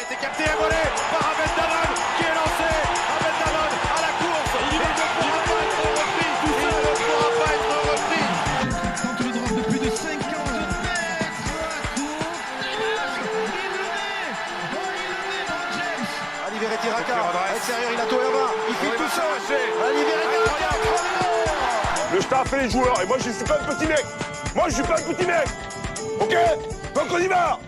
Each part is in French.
a été capté à voler par Ahmed Dallon qui est lancé. Ahmed Dallon à la course. Il ne pourra pas être repris. Il ne pourra pas être repris. Tente le drop de plus de 50 mètres. À court. Il le met. Oh, il le met, Ron James. Olivier Tiraka à l'extérieur, il a tout en main. Il file tout seul. Olivier Tiraka. Le staff et les joueurs, et moi je suis pas un petit mec. Moi je suis pas un petit mec. Ok? Donc on y va.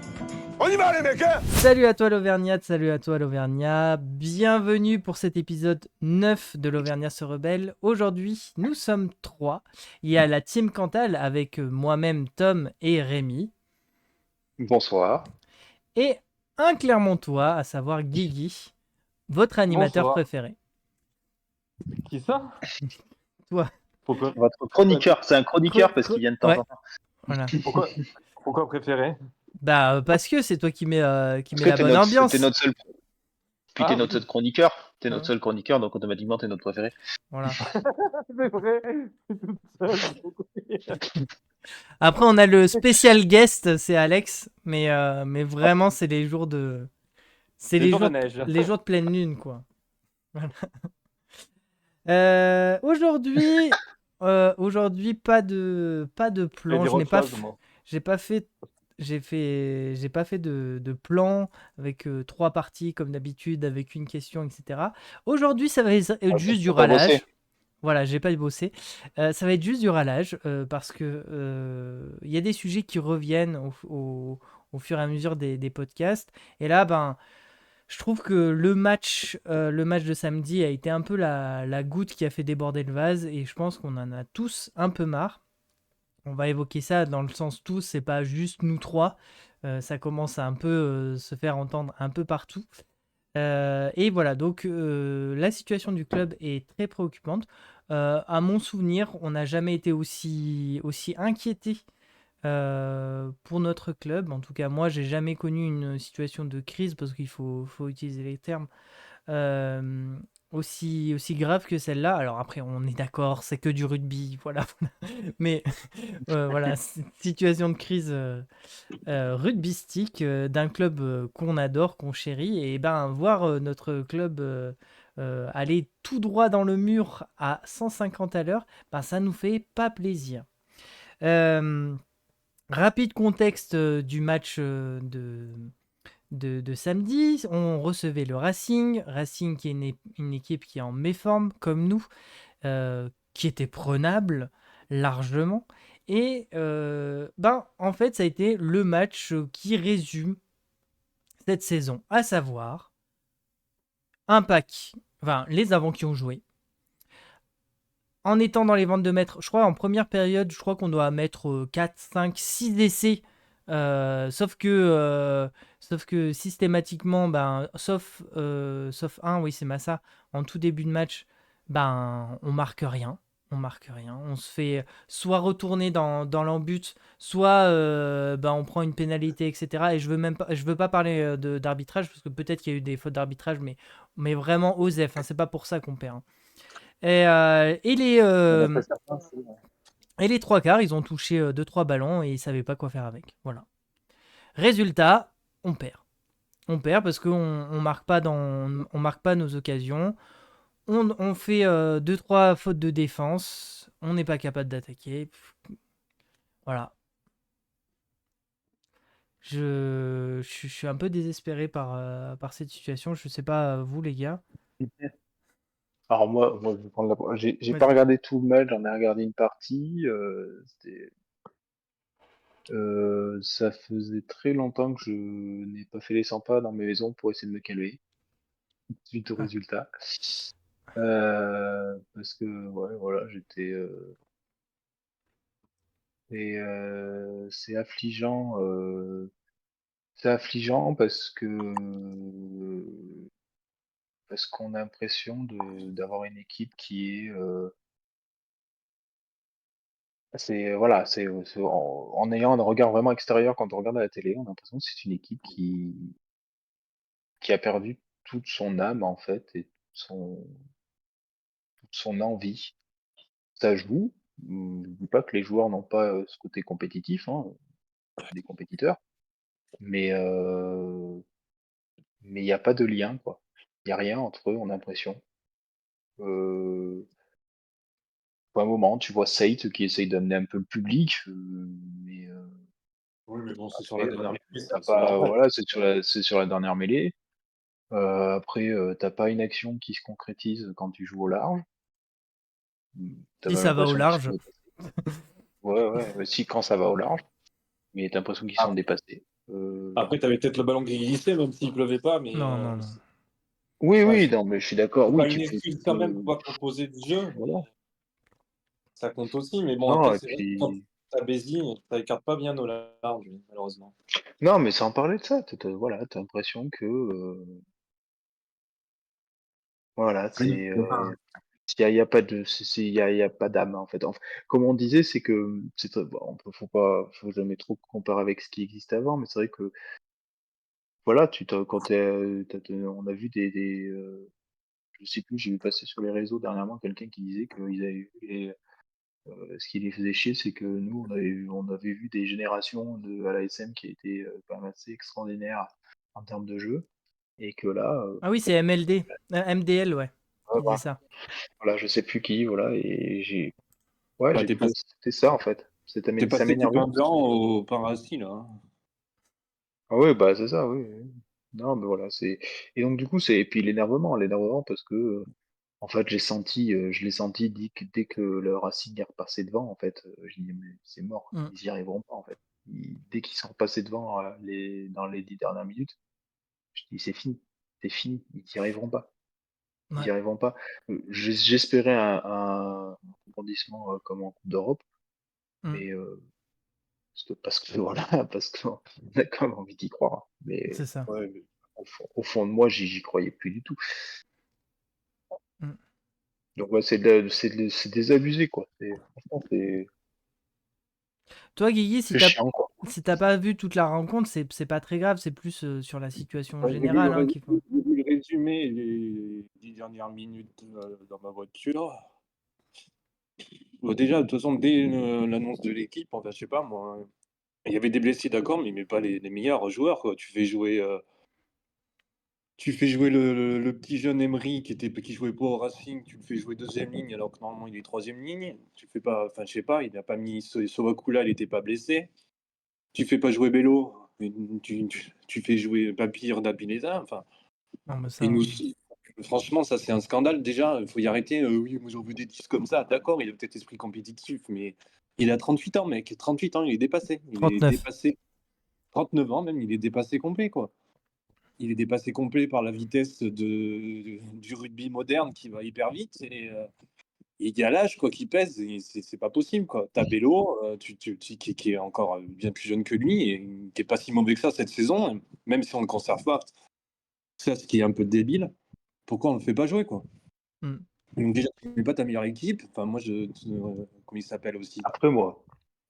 On y va les mecs, hein. Salut à toi l'Auvergnat, salut à toi l'Auvergnat. Bienvenue pour cet épisode 9 de l'Auvergnat se rebelle. Aujourd'hui, nous sommes 3. Il y a la team Cantal avec moi-même, Tom et Rémi. Bonsoir. Et un Clermontois, à savoir Guigui, votre animateur Bonsoir. préféré. Qui ça? Toi. Pourquoi, Votre chroniqueur, c'est un chroniqueur parce qu'il vient de temps Ouais. en temps. Voilà. pourquoi préféré? Bah parce que c'est toi qui mets la Parce que bonne ambiance. t'es notre seul. Puis t'es Ah, notre oui. seul chroniqueur. T'es notre Ouais. seul chroniqueur, donc automatiquement t'es notre préféré. Voilà. C'est vrai, je suis toute seule. Après on a le spécial guest, c'est Alex, mais vraiment c'est les jours de... C'est Les les jours de jours neige. les jours de pleine lune, quoi. Voilà. Aujourd'hui, pas de plan. dire Je n'ai autre pas, chose, moi. j'ai pas fait de plan avec 3 parties comme d'habitude, avec une question, etc. Aujourd'hui, ça va être juste du T'as pas bossé. râlage. Voilà, j'ai pas bossé. Ça va être juste du râlage parce que il y a des sujets qui reviennent au fur et à mesure des podcasts. Et là, ben, je trouve que le match de samedi a été un peu la goutte qui a fait déborder le vase et je pense qu'on en a tous un peu marre. On va évoquer ça dans le sens tous, c'est pas juste nous trois. Ça commence à un peu se faire entendre un peu partout. Et voilà, donc la situation du club est très préoccupante. À mon souvenir, on n'a jamais été aussi inquiété pour notre club. En tout cas, moi, j'ai jamais connu une situation de crise, parce qu'il faut utiliser les termes, euh, aussi grave que celle-là. Alors après, on est d'accord, c'est que du rugby, voilà. Mais voilà, situation de crise rugbystique d'un club qu'on adore, qu'on chérit, et ben voir notre club aller tout droit dans le mur à 150 à l'heure, ben, ça nous fait pas plaisir. Euh, Rapide contexte du match de samedi. On recevait le Racing. Racing qui est une équipe qui est en méforme, comme nous, qui était prenable largement. Et ben, en fait, ça a été le match qui résume cette saison, à savoir les avants qui ont joué. En étant dans les ventes de mètres, je crois en première période, je crois qu'on doit mettre 4, 5, 6 essais. Sauf que systématiquement, ben, sauf un, oui c'est Massa, en tout début de match, ben, on marque rien. On marque rien. On se fait soit retourner dans l'embut, soit ben, on prend une pénalité, etc. Et je veux pas parler d'arbitrage, parce que peut-être qu'il y a eu des fautes d'arbitrage, mais vraiment OSEF, hein, c'est pas pour ça qu'on perd, hein. Et les 3 quarts, ils ont touché 2-3 ballons et ils savaient pas quoi faire avec. Voilà. Résultat, on perd. On perd parce on marque pas on marque pas nos occasions. On fait 2-3 fautes de défense. On n'est pas capable d'attaquer. Voilà. Je suis un peu désespéré par cette situation. Je sais pas, vous les gars. Alors moi je vais prendre j'ai Vas-y. pas regardé tout le match, j'en ai regardé une partie. Ça faisait très longtemps que je n'ai pas fait les 100 pas dans mes maisons pour essayer de me calmer suite au Ah. résultat. Parce que ouais, voilà, j'étais et c'est affligeant parce qu'on a l'impression d'avoir une équipe qui est en ayant un regard vraiment extérieur quand on regarde à la télé, on a l'impression que c'est une équipe qui a perdu toute son âme en fait et toute son envie. Ça joue. Je dis pas que les joueurs n'ont pas ce côté compétitif, hein, des compétiteurs, mais mais il n'y a pas de lien, quoi. Il n'y a rien entre eux, on a l'impression. Euh, à un moment, tu vois Sate qui essaye d'amener un peu le public, mais Oui, mais bon, c'est sur après, la dernière minute, t'as c'est pas, normal. voilà, c'est sur la dernière mêlée. Après, t'as pas une action qui se concrétise quand tu joues au large. T'as Si même ça va au l'impression qu'ils sont large. dépassés. Ouais, ouais, mais si quand ça va au large, mais t'as l'impression qu'ils sont Ah, dépassés. après, t'avais peut-être le ballon qui glissait, même s'il pleuvait pas, mais Non, non, non. Oui, enfin, oui, non, mais je suis d'accord. c'est Oui, pas une excuse quand même pour pas proposer du jeu. voilà. Ça compte aussi, mais bon, après, Non, et c'est vrai que quand puis, t'as Bézi, ça écarte pas bien au large, malheureusement. non, mais sans parler de ça, voilà, t'as l'impression que, voilà, Oui, il y a pas de, il y a pas d'âme en fait. Comme on disait, c'est que bon, faut jamais trop comparer avec ce qui existe avant, mais c'est vrai que voilà, on a vu je sais plus, j'ai vu passer sur les réseaux dernièrement quelqu'un qui disait qu'ils avaient vu ce qui les faisait chier, c'est que nous, on avait vu des générations à l'ASM qui étaient quand même assez extraordinaires en termes de jeu, et que là, Ah oui, c'est MLD. MDL, ouais, ouais, qui disait ça. voilà, je sais plus qui, voilà, ouais, bah, j'ai trouvé que c'était ça en fait. t'es Ça passé du m'énervait pain parce blanc que, au pain rassis, là. Hein. ah ouais, bah c'est ça, oui, oui. Non, mais voilà, et donc du coup, et puis l'énervement parce que, en fait, je l'ai senti dès que le Racing est repassé devant, en fait, je dis mais c'est mort, Mm. ils y arriveront pas en fait. Dès qu'ils sont repassés devant dans les 10 dernières minutes, je dis c'est fini, ils y arriveront pas. Ils y Ouais. arriveront pas. J'espérais un rebondissement comme en Coupe d'Europe, Mm. mais parce que voilà, parce qu'on a quand même envie d'y croire. Mais C'est ça. Ouais, mais au fond de moi, j'y croyais plus du tout. Mm. Donc ouais, c'est désabusé quoi. Franchement, Toi, Guigui, c'est chiant quoi. si t'as pas vu toute la rencontre, c'est pas très grave, c'est plus sur la situation ouais, j'ai vu générale hein, qu'il faut. j'ai vu le résumé les 10 dernières minutes dans ma voiture. Bah, déjà, de toute façon, dès l'annonce de l'équipe, enfin, je sais pas moi, il y avait des blessés, d'accord, mais pas les meilleurs joueurs, quoi. Tu fais jouer le petit jeune Emery qui jouait pas au Racing, tu le fais jouer deuxième ligne alors que normalement il est troisième ligne. Tu fais pas, enfin, je sais pas, il n'a pas mis Sowakula, il était pas blessé. Tu fais pas jouer Bello, tu fais jouer Papy Pineda. Enfin, Non, mais ça. et nous, franchement, ça c'est un scandale. Déjà, il faut y arrêter. Oui, moi j'en veux des 10 comme ça. D'accord, il a peut-être esprit compétitif, mais il a 38 ans, mec. 38 ans, il est dépassé. Il est 39. dépassé. 39 ans même, il est dépassé complet, quoi. Il est dépassé complet par la vitesse du rugby moderne qui va hyper vite. Et il y a l'âge quoi, qui pèse, et c'est pas possible. Quoi. T'as Bello, qui est encore bien plus jeune que lui, et qui est pas si mauvais que ça cette saison, même si on le conserve pas. Ça, ce qui est un peu débile, pourquoi on le fait pas jouer quoi. Mm. Donc déjà, tu mets pas ta meilleure équipe. Enfin, moi, comment il s'appelle aussi Après moi,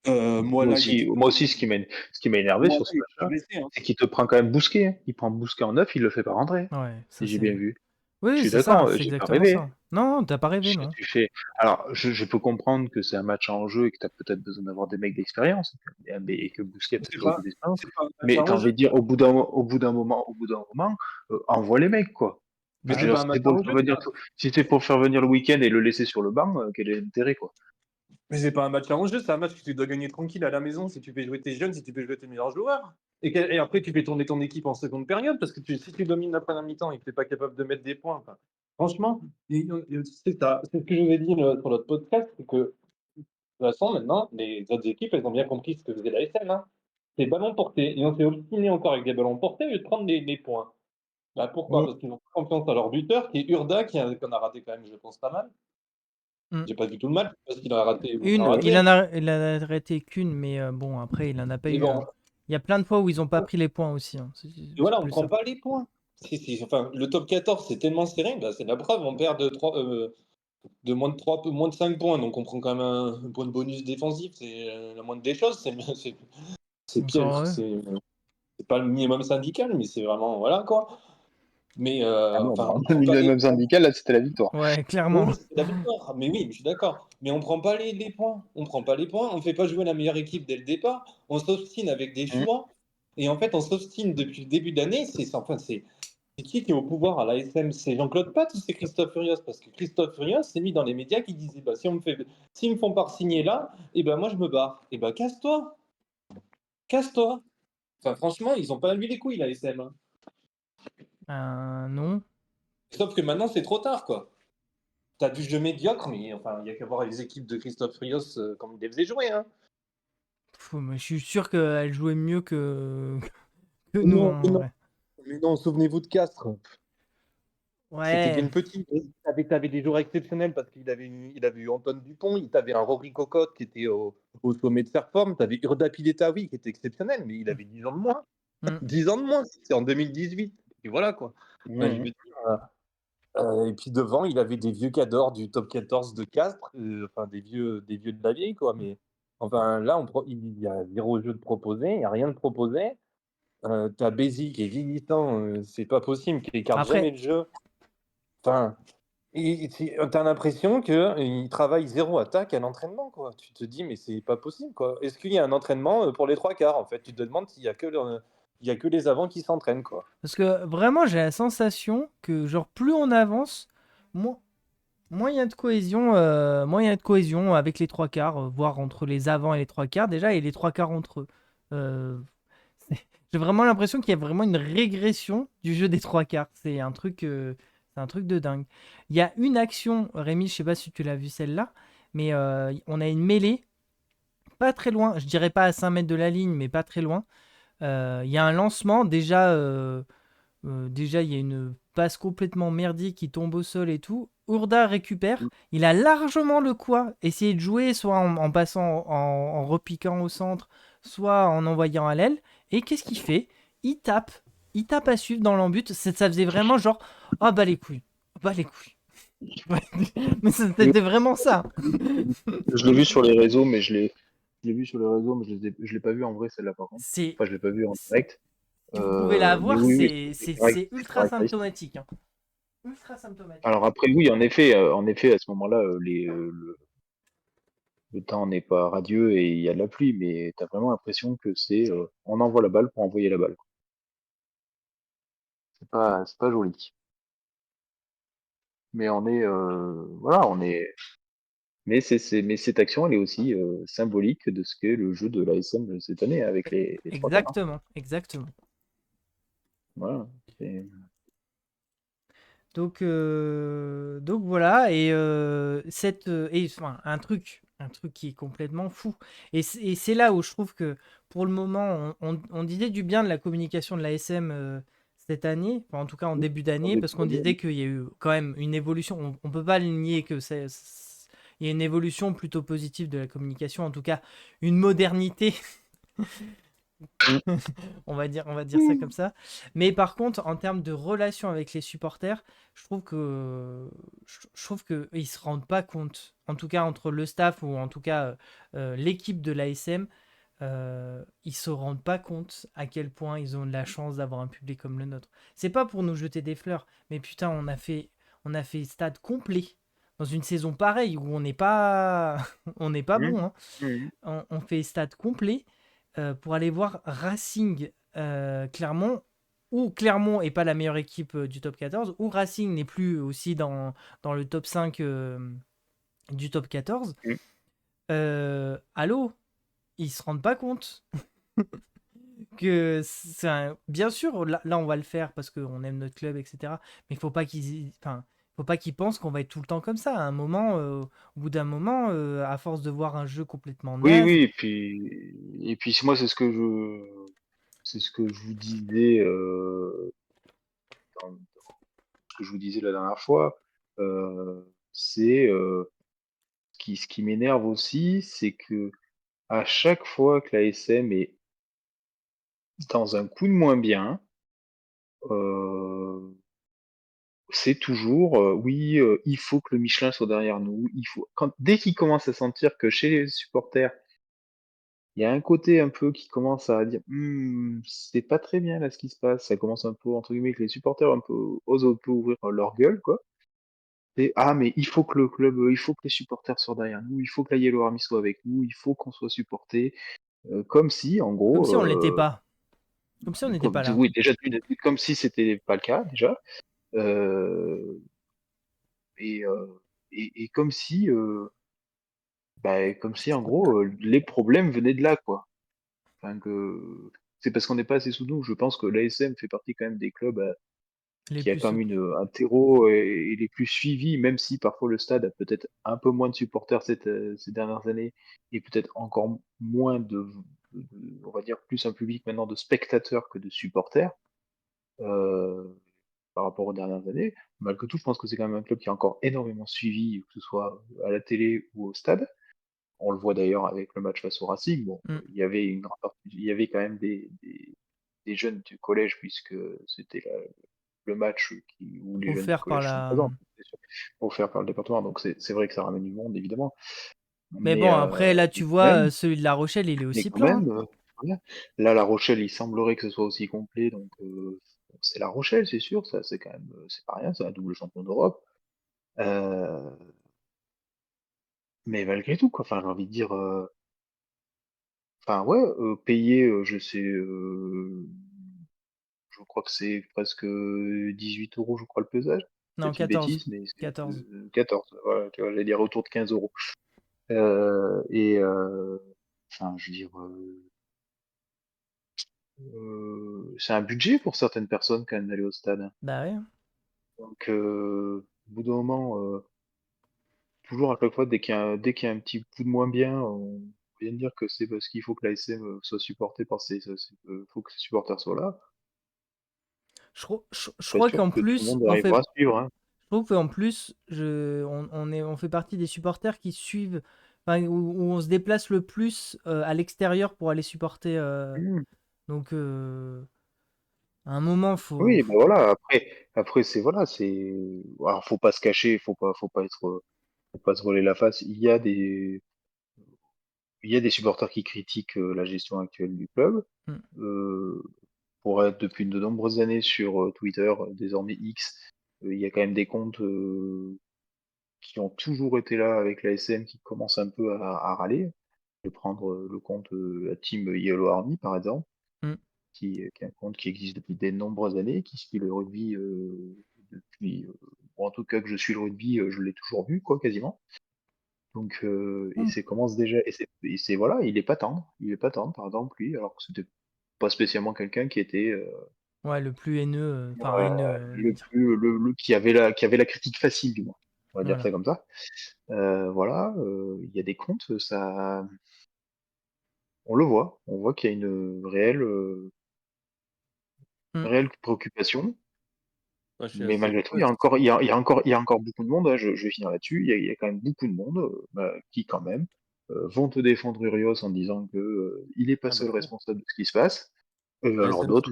Moi moi là, il aussi, est moi aussi, ce qui m'a énervé moi, sur là, ce il est pas match-là, blessé. Hein. c'est qu'il te prend quand même Bousquet, hein. Il prend Bousquet en neuf, il le fait pas rentrer. Ouais, ça Si j'ai c'est. bien vu. Je Oui, suis c'est ça, d'accord, c'est j'ai pas exactement rêvé. ça. Non, t'as pas rêvé, non. Tu fais. Alors, je peux comprendre que c'est un match en jeu et que tu as peut-être besoin d'avoir des mecs d'expérience, et que Bousquet a C'est peut-être pas, beaucoup d'expérience. c'est pas un match Mais à t'as enjeu. envie de dire, au bout d'un moment, envoie les mecs, quoi. Mais Enfin, je Bah veux c'est dire, pas un si match c'est à pour le faire enjeu. venir, si c'est pour le faire venir le week-end et le laisser sur le banc, quel est l'intérêt, quoi? Mais c'est pas un match à enjeu, c'est un match que tu dois gagner tranquille à la maison si tu fais jouer tes jeunes, si tu fais jouer tes meilleurs joueurs. Et après, tu fais tourner ton équipe en seconde période parce que si tu domines la première mi-temps et que tu n'es pas capable de mettre des points, enfin, franchement, c'est ce que je vous ai dit sur notre podcast, c'est que de toute façon, maintenant, les autres équipes, elles ont bien compris ce que faisait la SM. Hein. C'est ballon porté. Et on s'est obstiné encore avec des ballons portés au lieu de prendre les points. Bah, pourquoi? Mm. Parce qu'ils ont confiance à leur buteur, qui est Urda, qu'on a raté quand même, je pense, pas mal. Mm. J'ai pas vu tout le match, parce qu'il a raté ou pas Une, raté. il en a arrêté qu'une, mais bon, après, il en a pas Mais eu. bon, Il y a plein de fois où ils ont pas pris les points aussi. Hein. et C'est voilà, on ne plus prend ça. pas les points. Enfin, le top 14, c'est tellement serré, bah, c'est la preuve, on perd de moins de 3, moins de 5 points, donc on prend quand même un point de bonus défensif, c'est la moindre des choses, c'est pire, Encore eux. c'est pas le minimum syndical, mais c'est vraiment, voilà quoi. Mais Ah non, enfin, bah, on le prend pas minimum syndical, là, c'était la victoire. Ouais, clairement. oui, c'est la victoire, mais oui, je suis d'accord. Mais on prend pas les points, on prend pas les points, on fait pas jouer la meilleure équipe dès le départ, on s'obstine avec des Mmh. choix, et en fait, on s'obstine depuis le début d'année, enfin, C'est qui est au pouvoir à l'ASM? C'est Jean-Claude Pat ou c'est Christophe Furios? Parce que Christophe Furios s'est mis dans les médias qui disait bah, s'ils me font pas signer là, et ben moi je me barre. Et ben casse-toi, casse-toi. Enfin, franchement, ils ont pas lui les couilles, l'ASM. Non. Sauf que maintenant, c'est trop tard, quoi. T'as du jeu médiocre, mais enfin, il y a qu'à voir les équipes de Christophe Furios comme il les faisait jouer. Hein. Mais je suis sûr qu'elle jouait mieux que nous, Non, en mais non, vrai. mais non, souvenez-vous de Castres. C'était Ouais. bien petit. T'avais des joueurs exceptionnels parce il avait eu Antoine Dupont, il avait un Rory Cocotte qui était au sommet de sa forme, t'avais Urda Piletawi qui était exceptionnel, mais il avait 10 ans de moins. Mm. 10 ans de moins, c'est en 2018. Et voilà quoi. Enfin, je veux dire, et puis devant, il avait des vieux cadors du top 14 de Castres, enfin des vieux de la vieille quoi. Mais enfin là, il y a zéro jeu de proposé, il n'y a rien de proposé. T'as Bézi qui est vieillissant, c'est pas possible, qu'il écarte jamais Après, le jeu. Enfin, t'as l'impression qu'il travaille zéro attaque à l'entraînement, quoi. Tu te dis, mais c'est pas possible, quoi. Est-ce qu'il y a un entraînement pour les trois quarts, en fait? Tu te demandes s'il y a il y a que les avants qui s'entraînent, quoi. parce que vraiment, j'ai la sensation que, genre, plus on avance, moins moins il y a de cohésion, moins il y a de cohésion avec les trois quarts, voire entre les avants et les trois quarts déjà, et les trois quarts entre eux. Euh, j'ai vraiment l'impression qu'il y a vraiment une régression du jeu des trois quarts. C'est un truc de dingue. Il y a une action, Rémi, je sais pas si tu l'as vu celle-là, mais on a une mêlée, pas très loin, je dirais pas à 5 mètres de la ligne, mais pas très loin. Il y a un lancement, déjà, il y a une passe complètement merdique qui tombe au sol et tout. Ourda récupère. Il a largement le quoi. Essayer de jouer, soit en passant, en repiquant au centre, soit en envoyant à l'aile. Et qu'est-ce qu'il fait? Il tape. Il tape à suivre dans l'embut. Ça faisait vraiment genre, ah bah les couilles. Bah les couilles. Mais c'était vraiment ça. Je l'ai vu sur les réseaux, mais je l'ai vu sur les réseaux, mais je l'ai pas vu en vrai celle-là par contre. C'est, Enfin, je l'ai pas vu en direct. si vous pouvez la Mais voir, oui, oui, c'est c'est ultra caractéristique. symptomatique, hein. Ultra symptomatique. Alors après, oui, en effet, à ce moment-là, le temps n'est pas radieux et il y a de la pluie, mais t'as vraiment l'impression que on envoie la balle pour envoyer la balle. C'est pas joli. Mais voilà, mais cette action, elle est aussi symbolique de ce qu'est le jeu de l'ASM cette année avec les trois quarts. Hein. Exactement, exactement. Voilà. Donc voilà, enfin, un truc qui est complètement fou. Et c'est là où je trouve que pour le moment, on disait du bien de la communication de l'ASM cette année, enfin, en tout cas en début En d'année, début parce qu'on d'année, disait qu'il y a eu quand même une évolution. On peut pas le nier que il y a une évolution plutôt positive de la communication, en tout cas une modernité. On va dire ça comme ça. Mais par contre, en termes de relation avec les supporters, je trouve que ils se rendent pas compte. En tout cas, entre le staff ou en tout cas l'équipe de l'ASM, ils se rendent pas compte à quel point ils ont de la chance d'avoir un public comme le nôtre. C'est pas pour nous jeter des fleurs, mais putain, on a fait stade complet dans une saison pareille où on n'est pas, on n'est pas bon, hein. On fait stade complet pour aller voir Racing Clermont, ou Clermont est pas la meilleure équipe du top 14, ou Racing n'est plus aussi dans le top 5 du top 14. Allô, ils se rendent pas compte que bien sûr, là, on va le faire parce qu'on aime notre club, etc. Mais il faut pas faut pas qu'ils pensent qu'on va être tout le temps comme ça. À un moment, au bout d'un moment, à force de voir un jeu complètement Oui, naze. oui, et puis moi, c'est ce que je vous disais, ce que je vous disais la dernière fois. C'est ce qui m'énerve aussi, c'est que à chaque fois que la SM est dans un coup de moins bien, euh, c'est toujours oui, il faut que le Michelin soit derrière nous. Dès qu'ils commencent à sentir que chez les supporters il y a un côté un peu qui commence à dire c'est pas très bien là ce qui se passe. Ça commence un peu entre guillemets que les supporters un peu osent un peu ouvrir leur gueule quoi. Et ah mais il faut que le club, il faut que les supporters soient derrière nous, il faut que la Yellow Army soit avec nous, il faut qu'on soit supporté, comme si en Comme gros si on l'était pas. Comme si on n'était pas là. Oui, déjà, comme si c'était pas le cas, déjà. Euh, et, euh, et comme si, en gros, les problèmes venaient de là, quoi. Enfin, que c'est parce qu'on n'est pas assez sous nous. Je pense que l'ASM fait partie quand même des clubs Les qui a plus quand sous. même un terreau et les plus suivis, même si parfois le stade a peut-être un peu moins de supporters ces dernières années et peut-être encore moins on va dire plus un public maintenant de spectateurs que de supporters euh, par rapport aux dernières années. Malgré tout, je pense que c'est quand même un club qui est encore énormément suivi, que ce soit à la télé ou au stade. On le voit d'ailleurs avec le match face au Racing. Bon, Mm. il y avait quand même des jeunes du collège puisque c'était le match où les jeunes du Offert par collège sont la. présents, c'est sûr, offert par le département. Donc c'est vrai que ça ramène du monde, évidemment. Mais Mais, bon, après, là, tu mais vois, celui de La Rochelle, il est aussi quand plein, hein. même, voilà. Là, La Rochelle, il semblerait que ce soit aussi complet. Donc c'est La Rochelle, c'est sûr. Ça, c'est quand même, c'est pas rien. C'est un double champion d'Europe. Euh, mais malgré tout, quoi. Enfin, j'ai envie de dire. Enfin, ouais, payer, je sais, je crois que c'est presque 18 euros, je crois, le pesage. Non, Peut-être une 14. bêtise, mais c'est 14. 14. Voilà, tu vois, j'allais dire autour de 15 euros. Et enfin, je veux dire, c'est un budget pour certaines personnes quand même d'aller au stade. Bah ouais. Donc, au bout d'un moment, toujours à chaque fois, dès qu'il y a un petit coup de moins bien, on vient de dire que c'est parce qu'il faut que la SM soit supportée par faut que ses supporters soient là. Je Pas crois sûr qu'en que tout le plus, monde arrivera à suivre, hein. je trouve qu'en plus, on fait partie des supporters qui suivent, enfin, où on se déplace le plus à l'extérieur pour aller supporter. Mmh. Donc, à un moment, Oui, ben voilà. Après, c'est voilà, c'est. Alors, faut pas se cacher, faut pas se voler la face. Il y a des supporters qui critiquent la gestion actuelle du club. Mm. Euh, pour être depuis de nombreuses années sur Twitter, désormais X, il y a quand même des comptes qui ont toujours été là avec la SM qui commencent un peu à râler. Je vais prendre le compte la Team Yellow Army, par exemple, Mm. qui est un compte qui existe depuis de nombreuses années, qui suit le rugby depuis, ou en tout cas que je suis le rugby, je l'ai toujours vu, quoi, quasiment. Donc, et Mm. c'est commence déjà, voilà, il est pas tendre, par exemple, lui, alors que c'était pas spécialement quelqu'un qui était Ouais, le plus haineux, enfin haineux, je veux dire. qui avait la critique facile, du moins. On va dire Voilà. ça comme ça. Voilà, il y a des comptes, ça, on voit qu'il y a une Mm. réelle préoccupation. Ouais, je suis Mais assez malgré tout, d'accord avec ça. il y a encore beaucoup de monde, hein, je vais finir là-dessus, il y a quand même beaucoup de monde qui, quand même, vont te défendre Urios en disant que il est pas Ah bah, seul ça. responsable de ce qui se passe. Alors ASM, d'autres,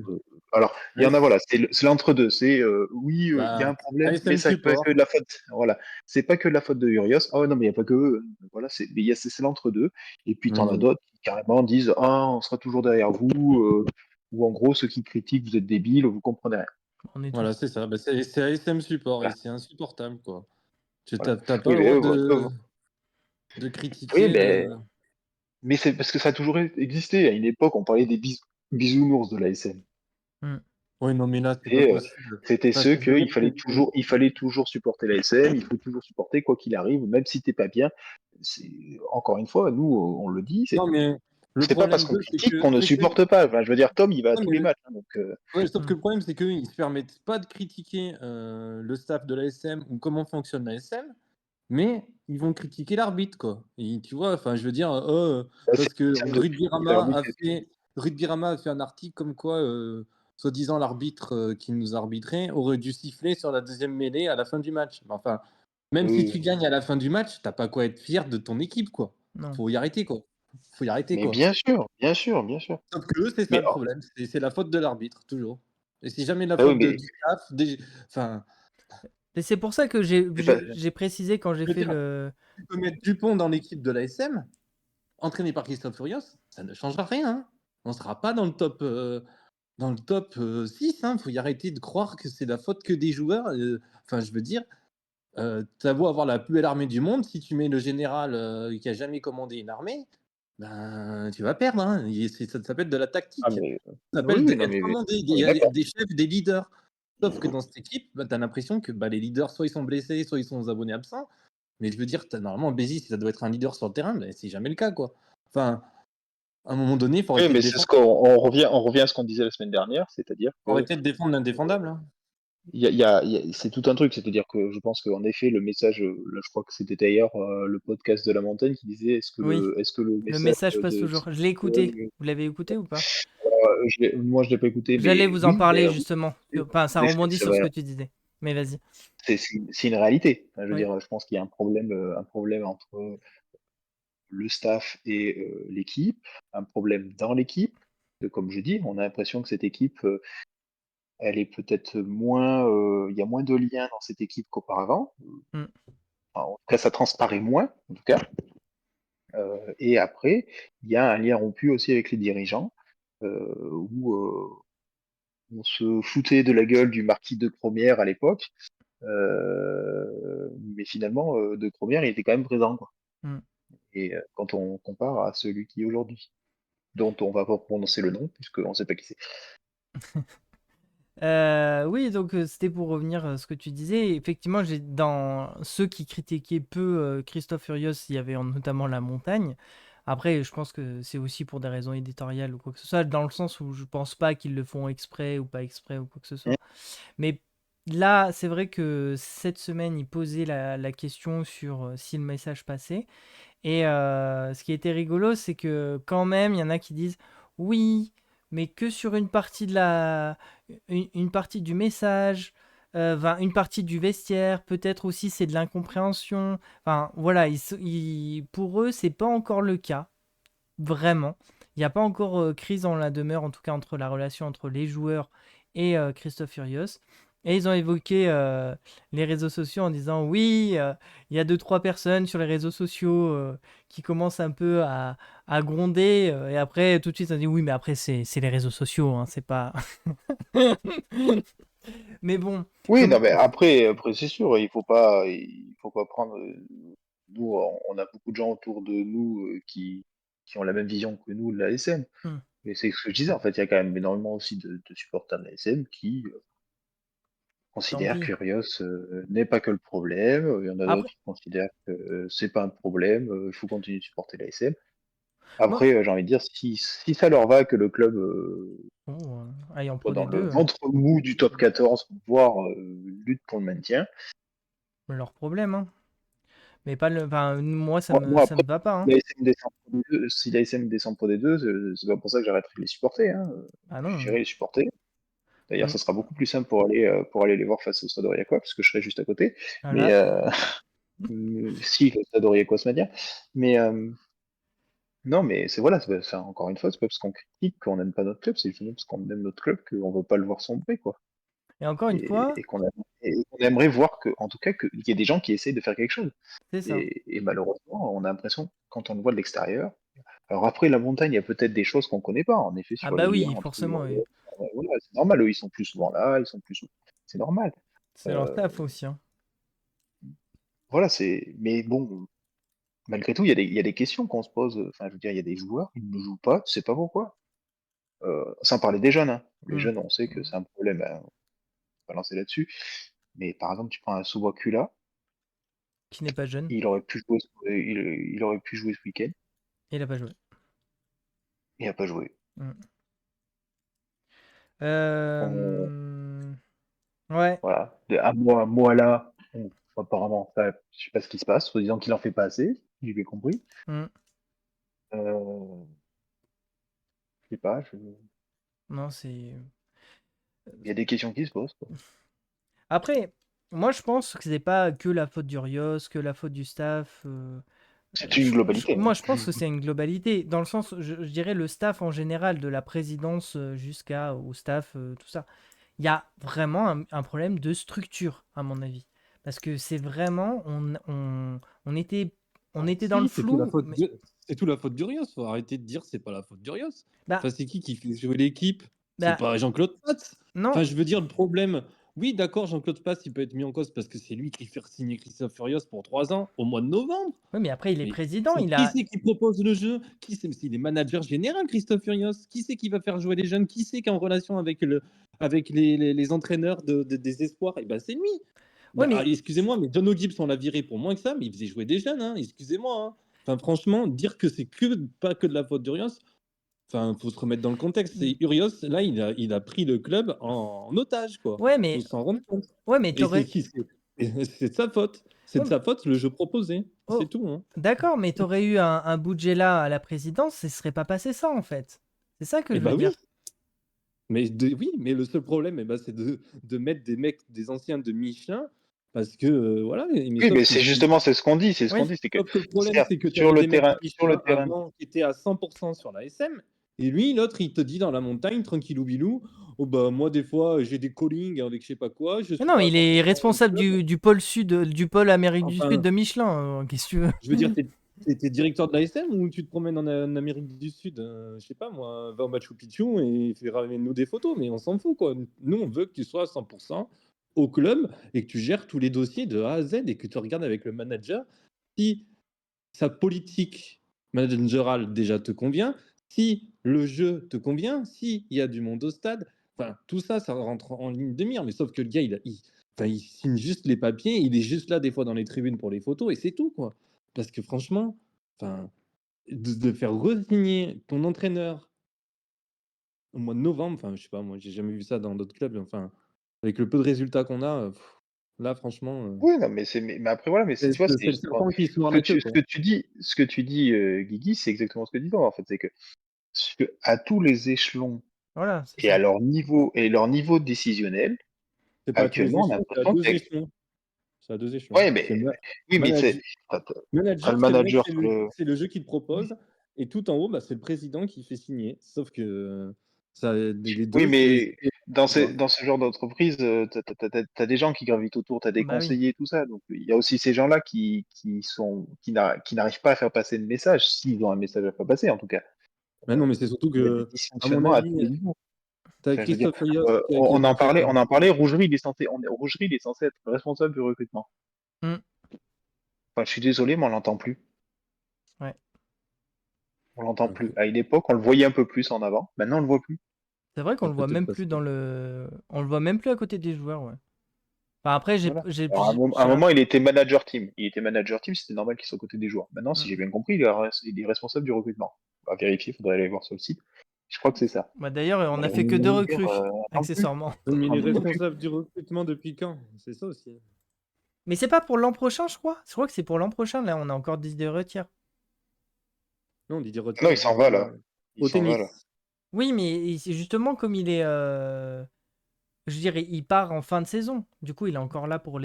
alors il y en a, AS voilà, c'est l'entre-deux, c'est oui, il y a bah, un problème, mais ASM ça pas support. que de la faute, voilà, c'est pas que de la faute de Urios. Ah ouais, non, mais il y a pas que eux, voilà, c'est l'entre-deux. Et puis t'en as Mhm. d'autres qui carrément disent, ah, on sera toujours derrière vous, ou en gros, ceux qui critiquent, vous êtes débiles, vous comprenez rien. On est Voilà, tous. c'est ça. Bah, c'est ASM support et Voilà, c'est insupportable, quoi. voilà. T'as pas Oui, le mais droit eux, de oui, critiquer de. mais c'est parce que ça a toujours existé. À une époque, on parlait des bisounours de l'ASM. Mm. Oui, non, mais là, c'est pas Et possible. c'était Enfin, ce ceux que je veux dire, c'est que. il fallait toujours supporter l'ASM, il faut toujours supporter quoi qu'il arrive, même si t'es pas bien. Encore une fois, nous, on le dit, Non, mais le c'est pas parce problème qu'on d'eux, c'est critique que. qu'on ne supporte pas. Enfin, je veux dire, Tom, il va à Non, tous les mais matchs, hein, donc ouais, sauf Mm. que le problème, c'est qu'eux, ils se permettent pas de critiquer le staff de l'ASM ou comment fonctionne l'ASM, mais ils vont critiquer l'arbitre, quoi. Et tu vois, enfin, je veux dire, bah, parce que ça me donne l'arbitre. Rudy Rama a fait un article comme quoi, soi-disant, l'arbitre qui nous arbitrait aurait dû siffler sur la deuxième mêlée à la fin du match. Mais enfin, même si tu Oui, gagnes à la fin du match, t'as pas quoi être fier de ton équipe, quoi. Non. Faut y arrêter, quoi. Faut y arrêter, mais quoi. bien sûr, bien sûr, bien sûr. Sauf que eux, c'est ça Mais le problème, c'est la faute de l'arbitre, toujours. Et c'est jamais la bah oui, faute mais du staff, enfin, Et c'est pour ça que j'ai c'est pas. j'ai j'ai précisé quand j'ai je veux fait dire, le. tu peux mettre Dupont dans l'équipe de l'ASM, entraîné par Christophe Furios, ça ne changera rien, hein. On sera pas dans le top 6, hein. Faut y arrêter de croire que c'est la faute que des joueurs, enfin, je veux dire, tu beau avoir la plus belle armée du monde, si tu mets le général, qui a jamais commandé une armée, ben, tu vas perdre, hein. Ça s'appelle de la Ah tactique. mais Ça oui, s'appelle oui, non être mais vraiment on il est y a d'accord. des chefs, des leaders. Sauf que dans cette équipe, bah, tu as l'impression que, bah, les leaders, soit ils sont blessés, soit ils sont aux abonnés absents. Mais je veux dire, normalement, Bézi, ça doit être un leader sur le terrain, mais c'est jamais le cas, quoi. Enfin, à un moment donné, il faut Oui, arrêter de mais c'est ce défendre. qu'on on revient à ce qu'on disait la semaine dernière, c'est-à-dire Faut que arrêter de défendre l'indéfendable, hein. c'est tout un truc, c'est-à-dire que je pense qu'en effet, le message, là, je crois que c'était d'ailleurs le podcast de la montagne qui disait Oui, est-ce que le le message message passe de toujours. Je l'ai écouté. Vous l'avez écouté ou pas? moi je l'ai pas écouté, J'allais mais vous en oui, parler justement. Enfin, ça mais rebondit ça sur va, ce que tu disais. Mais vas-y. c'est une réalité. Enfin, je veux Oui. dire, je pense qu'il y a un problème entre le staff et l'équipe, un problème dans l'équipe. Comme je dis, on a l'impression que cette équipe, elle est peut-être moins, il y a moins de liens dans cette équipe qu'auparavant. Mm. Enfin, en tout cas, ça transparaît moins, en tout cas. Et après, il y a un lien rompu aussi avec les dirigeants, où on se foutait de la gueule du marquis de Cromière à l'époque, mais finalement, de Cromière, il était quand même présent, quoi. Mm. Et quand on compare à celui qui est aujourd'hui, dont on va pas prononcer le nom, puisqu'on ne sait pas qui c'est. Oui, donc c'était pour revenir à ce que tu disais. Effectivement, dans ceux qui critiquaient peu Christophe Furios, il y avait notamment La Montagne. Après, je pense que c'est aussi pour des raisons éditoriales ou quoi que ce soit, dans le sens où je pense pas qu'ils le font exprès ou pas exprès ou quoi que ce soit. Mais là, c'est vrai que cette semaine, il posait la question sur si le message passait. Et ce qui était rigolo, c'est que quand même, il y en a qui disent oui, mais que sur une partie du message, enfin, une partie du vestiaire, peut-être aussi c'est de l'incompréhension. Enfin, voilà, pour eux, c'est pas encore le cas, vraiment. Il n'y a pas encore crise en la demeure, en tout cas entre la relation entre les joueurs et Christophe Furios. Et ils ont évoqué les réseaux sociaux en disant oui, il y a deux, trois personnes sur les réseaux sociaux qui commencent un peu à gronder. Et après, tout de suite, on dit oui, mais après, c'est les réseaux sociaux, hein, c'est pas. Mais bon, Oui, non, comme. mais après c'est sûr, il faut pas prendre. Nous, on a beaucoup de gens autour de nous qui ont la même vision que nous de la SM. Hmm, Mais c'est ce que je disais, en fait, il y a quand même énormément aussi de supporters de la SM qui tant considèrent que pis. Kyrgios n'est pas que le problème. Il y en a d'autres Après, qui considèrent que c'est pas un problème, il faut continuer de supporter la SM. moi. Après, j'ai envie de dire, si ça leur va que le club Oh, aille en soit Pro dans le D2, ventre mou du top 14, voire lutte pour le maintien, leur problème, hein. Mais pas le. Enfin, moi, moi, ça après, me va pas, hein. si l'ASM descend Pro D2, si l'ASM descend Pro D2, c'est pas pour ça que j'arrêterai de les supporter, hein. Ah non. J'irai les supporter. D'ailleurs, Mm. ça sera beaucoup plus simple pour aller les voir face au Stade Aurillacois, parce que je serai juste à côté. Mais Voilà. si le Stade Aurillacois se maintient. Mais non, mais c'est voilà, encore une fois, c'est pas parce qu'on critique qu'on n'aime pas notre club, c'est justement parce qu'on aime notre club qu'on veut pas le voir sombrer, quoi. Et encore une fois, Et qu'on aimerait voir que, en tout cas, qu'il y ait des gens qui essayent de faire quelque chose. c'est ça. Et malheureusement, on a l'impression, quand on le voit de l'extérieur, alors après, la montagne, il y a peut-être des choses qu'on connaît pas, en effet, Ah sur bah les liens oui, entre forcément, oui. voilà, c'est normal, eux, ils sont plus souvent là, ils sont plus souvent. C'est normal. C'est leur Euh, taf aussi, hein. voilà, mais bon, malgré tout, il y a des questions qu'on se pose. Enfin, je veux dire, il y a des joueurs, ils ne jouent pas, tu sais pas pourquoi. Sans parler des jeunes, hein. Les Hmm. jeunes, on sait que c'est un problème, hein, on va lancer là-dessus. Mais par exemple, tu prends un Subakula, Qui n'est pas jeune. il aurait pu jouer ce week-end, Et il a pas joué. il n'a pas joué. Hmm. On- Ouais. voilà. Un mois là, bon, apparemment, je sais pas ce qui se passe, soi-disant qu'il en fait pas assez, si j'ai bien compris. Hmm. Euh, je sais pas, Non, c'est. il y a des questions qui se posent, quoi. Après, moi je pense que c'est pas que la faute du Rios, que la faute du staff. C'est une globalité, Moi hein. je pense que c'est une globalité. Dans le sens, je dirais le staff en général, de la présidence jusqu'au staff, tout ça. Il y a vraiment un problème de structure, à mon avis. Parce que c'est vraiment. On était, on Ah, était dans le si, flou. Mais, c'est tout la faute du Rios. Faut arrêter de dire c'est pas la faute du Rios. bah, Enfin, c'est qui fait jouer l'équipe? C'est bah, pas Jean-Claude Prats. non. Enfin, je veux dire, le problème. Oui, d'accord, Jean-Claude Spass, il peut être mis en cause parce que c'est lui qui fait signer Christophe Furios pour 3 ans au mois de novembre. Oui, mais après, il est Mais président, il qui a. c'est qui propose le jeu? Qui c'est? Il est manager général, Christophe Furios. Qui c'est qui va faire jouer les jeunes? Qui c'est qui est en relation avec les entraîneurs des espoirs? Et ben c'est lui. Ouais, Bah, mais excusez-moi, mais John Gibbs, on l'a viré pour moins que ça, mais il faisait jouer des jeunes, hein, excusez-moi, hein. Enfin, franchement, dire que c'est pas que de la faute d'Urios, enfin, faut se remettre dans le contexte. C'est Urios, là, il a pris le club en otage, quoi. ouais, Faut mais s'en rendre compte. ouais, mais Et c'est t'aurais. qui? C'est de sa faute. C'est Ouais, de sa faute, le jeu proposé. C'est oh, tout, hein. d'accord, mais t'aurais eu un Boudjela à la présidence, ce serait pas passé ça en fait. C'est ça que Eh je veux bah dire. oui, oui, mais le seul problème, eh ben, c'est de mettre des mecs, des anciens de Michelin, parce que, voilà, mais Oui, sauf mais que c'est justement, c'est ce qu'on dit, Oui, c'est que, sauf que le problème, certes, c'est que tu avais des mecs de sur le Michelin terrain, avant qui étaient à 100 sur la SM, et lui, l'autre, il te dit dans la montagne, tranquillou bilou: «Oh bah, moi, des fois, j'ai des callings avec je sais pas quoi, je mais suis non, pas à il 100 est dans le responsable club». du pôle sud, du pôle Amérique du Sud Enfin, de Michelin. Qu'est-ce que tu veux? je veux dire, tu es directeur de l'ASM ou tu te promènes en Amérique du Sud? Je sais pas moi, va au Machu Picchu et fais ramène-nous des photos, mais on s'en fout, quoi. Nous, on veut que tu sois à 100 au club et que tu gères tous les dossiers de A à Z et que tu regardes avec le manager si sa politique managérale déjà te convient, si le jeu te convient, s'il y a du monde au stade. Enfin, tout ça, ça rentre en ligne de mire. Mais sauf que le gars, enfin, il signe juste les papiers, il est juste là des fois dans les tribunes pour les photos et c'est tout, quoi. Parce que franchement, enfin, de faire re-signer ton entraîneur au mois de novembre, enfin, je sais pas, moi, j'ai jamais vu ça dans d'autres clubs. Enfin, avec le peu de résultats qu'on a, là, franchement, oui, non, mais mais après, voilà, mais tu vois, c'est c'est le justement, serpent qui se mord la queue, quoi. ce que tu dis, Guigui, c'est exactement ce que dit Thomas, en fait, c'est que, à tous les échelons Voilà, c'est et à ça. leur niveau décisionnel, C'est pas à tous les actuellement, on a échelons, c'est à l'impression 2 qu'il y a, échelons. C'est à 2 échelons. ouais, C'est mais, ma oui, mais manage t'as, t'as le manager, c'est le mec, manager, t'as le, c'est le jeu qu'il te propose et tout en haut, bah, c'est le président qui fait signer. Sauf que ça les oui, 2, mais c'est quoi. dans ce genre d'entreprise, t'as des gens qui gravitent autour, t'as des Bah oui. conseillers, tout ça. Donc, il y a aussi ces gens-là qui n'arrivent pas à faire passer le message, s'ils ont un message à faire passer, en tout cas. Mais non, mais c'est surtout Il y a des que, à mon dysfonctionnements à tous avis, les niveaux. tu as Enfin, je veux dire, Christophe Furios qui est on en parlait, Rougerie, il est censé être responsable du recrutement. Mm, Enfin, je suis désolé, mais on l'entend plus. ouais. On l'entend plus. À une époque, on le voyait un peu plus en avant. Maintenant, on le voit plus. C'est vrai qu'on le voit peut-être même parce plus que on le voit même plus à côté des joueurs, ouais. Enfin, après, Voilà. Alors, à un j'ai- moment, il était manager team. Il était manager team, c'était normal qu'il soit aux côtés des joueurs. Maintenant, si j'ai Mm. bien compris, il est responsable du recrutement. On va vérifier, il faudrait aller voir sur le site. Je crois que c'est ça. Bah, d'ailleurs, on a Et fait que deux dire, recrues, on n'entend plus. accessoirement. mais On il est n'entend plus. responsable du recrutement depuis quand? C'est ça aussi. Mais c'est pas pour l'an prochain, je crois. Je crois que c'est pour l'an prochain, là, on a encore 10 de retire. Non, Didier Non, Retière, il il s'en joue va, là. Il au s'en va, là. tennis. Oui, mais c'est justement comme il est. Je dirais, il part en fin de saison. Du coup, il est encore là pour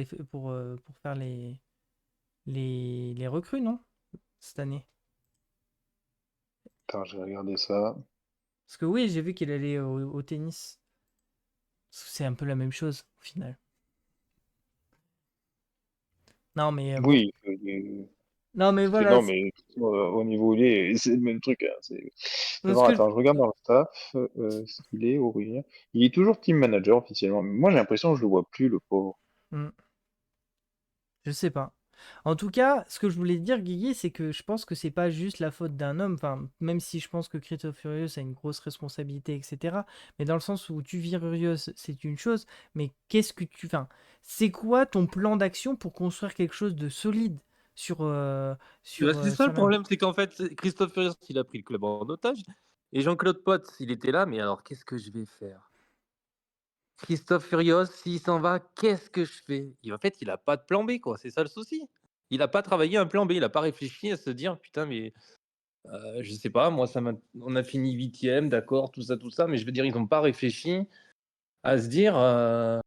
faire les recrues, non? Cette année. Attends, je vais regarder ça. Parce que oui, j'ai vu qu'il allait au tennis. C'est un peu la même chose, au final. Non, mais bon. Oui, Non, mais voilà. non, mais au niveau où il est, c'est le même truc, hein. C'est Parce bon, que attends, je regarde dans le staff, ce qu'il est, Aurélien. Il est toujours team manager officiellement. Mais moi, j'ai l'impression que je le vois plus, le pauvre. Hmm, je sais pas. En tout cas, ce que je voulais te dire, Guigui, c'est que je pense que c'est pas juste la faute d'un homme. Enfin, même si je pense que Christophe Furios a une grosse responsabilité, etc. Mais dans le sens où tu vires Furios, c'est une chose. Mais qu'est-ce que tu. Enfin, c'est quoi ton plan d'action pour construire quelque chose de solide sur, Bah, c'est ça sur le la. problème, c'est qu'en fait, Christophe Furios, il a pris le club en otage et Jean-Claude Potts, il était là, mais alors qu'est-ce que je vais faire? Christophe Furios, s'il s'en va, qu'est-ce que je fais? En fait, il a pas de plan B, quoi, c'est ça le souci. Il a pas travaillé un plan B, il a pas réfléchi à se dire: «Putain, mais je sais pas, moi, on a fini 8e, d'accord, tout ça», mais je veux dire, ils ont pas réfléchi à se dire, enfin,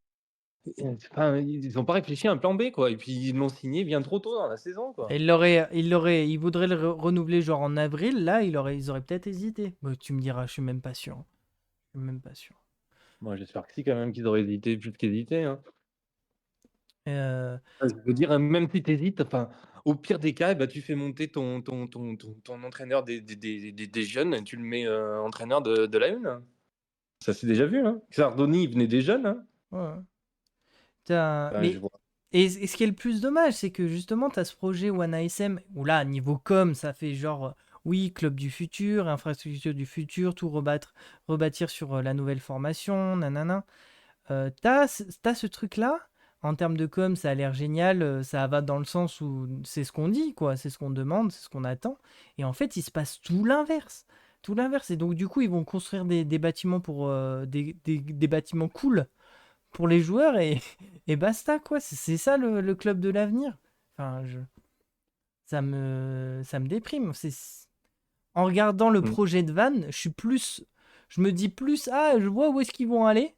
ils ont pas réfléchi à un plan B, quoi et puis ils l'ont signé bien trop tôt dans la saison, quoi. Il voudrait le renouveler genre en avril. Là, ils auraient peut-être hésité. Bah, tu me diras, je suis même pas sûr. Je suis même pas sûr. Moi, j'espère que si quand même qu'ils auraient hésité plus qu'hésité, hein. Euh, Je veux dire, même si tu hésites, enfin, au pire des cas, bah, tu fais monter ton entraîneur des jeunes et tu le mets, entraîneur de la une. Ça s'est déjà vu, hein. Sardoni, il venait des jeunes, hein. ouais. T'as- Enfin, Mais je vois. et ce qui est le plus dommage, c'est que justement, tu as ce projet One ASM où là, niveau com, ça fait genre, oui, club du futur, infrastructure du futur, tout rebâtir sur la nouvelle formation, nanana. T'as ce truc-là, en termes de com, ça a l'air génial, ça va dans le sens où c'est ce qu'on dit, quoi, c'est ce qu'on demande, c'est ce qu'on attend. Et en fait, il se passe tout l'inverse. Tout l'inverse. Et donc, du coup, ils vont construire des bâtiments pour des bâtiments cool pour les joueurs et, et basta, quoi. C'est ça le club de l'avenir. Enfin, ça me déprime. En regardant le Mm. projet de Van, je me dis plus, ah, je vois où est-ce qu'ils vont aller.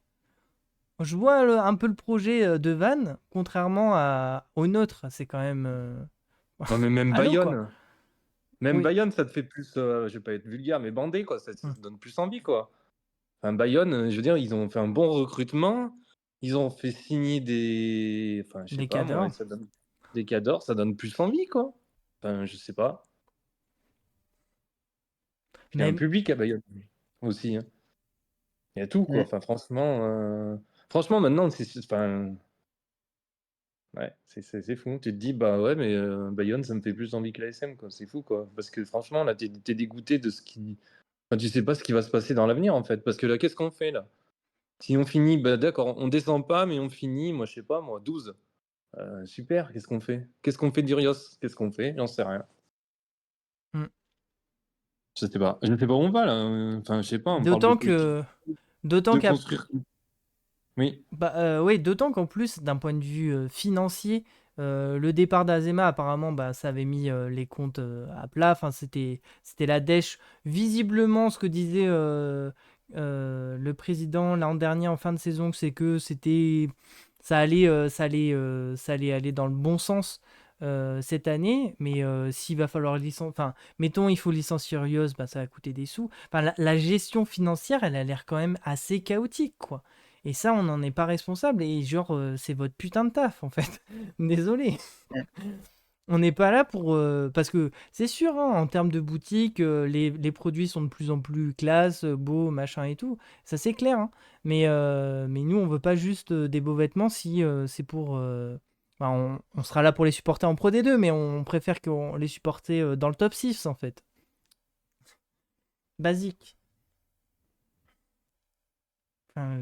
Je vois un peu le projet de Van, contrairement au nôtre. C'est quand même. Non, mais même Allô, quoi. Bayonne. Même Oui, Bayonne, ça te fait plus, je vais pas être vulgaire, mais bandé, quoi. Ça hum, te donne plus envie, quoi. Enfin, Bayonne, je veux dire, ils ont fait un bon recrutement. Ils ont fait signer des. Enfin, je sais des pas, moi, cadors. ça donne des cadors, ça donne plus envie, quoi. Enfin, je sais pas. Puis il y a un Mais public à Bayonne aussi, hein. Il y a tout, quoi. Mm. Enfin, franchement, maintenant, enfin, ouais, c'est fou. Tu te dis, bah ouais, mais Bayonne, ça me fait plus envie que l'ASM, quoi. C'est fou, quoi. Parce que franchement, là, t'es dégoûté de ce qui. Enfin, tu sais pas ce qui va se passer dans l'avenir, en fait. Parce que là, qu'est-ce qu'on fait, là? Si on finit, bah d'accord, on descend pas, mais on finit, moi, je sais pas, moi, 12. Super, qu'est-ce qu'on fait? Qu'est-ce qu'on fait d'Urios? Qu'est-ce qu'on fait? J'en sais rien. hum. Je sais pas. Je sais pas où on va, là. Enfin, je sais pas, on parle de D'autant politique, que. D'autant de qu'à construire. Oui. Bah, oui, d'autant qu'en plus, d'un point de vue financier, le départ d'Azema, apparemment, bah, ça avait mis les comptes à plat. Enfin, c'était la dèche. Visiblement, ce que disait le président l'an dernier en fin de saison, c'est que ça allait aller dans le bon sens cette année. Mais s'il va falloir licencier, enfin, mettons, il faut licencier Rios, bah, ça va coûter des sous. Enfin, la gestion financière, elle a l'air quand même assez chaotique, quoi. Et ça, on n'en est pas responsable. Et genre, c'est votre putain de taf, en fait. Désolé. On n'est pas là pour... parce que c'est sûr, hein, en termes de boutique, les produits sont de plus en plus classe, beaux, machin et tout. Ça, c'est clair. Hein. Mais nous, on veut pas juste des beaux vêtements si c'est pour... enfin, on sera là pour les supporter en Pro D2, mais on préfère qu'on les supporter dans le top 6, en fait. Basique. Enfin,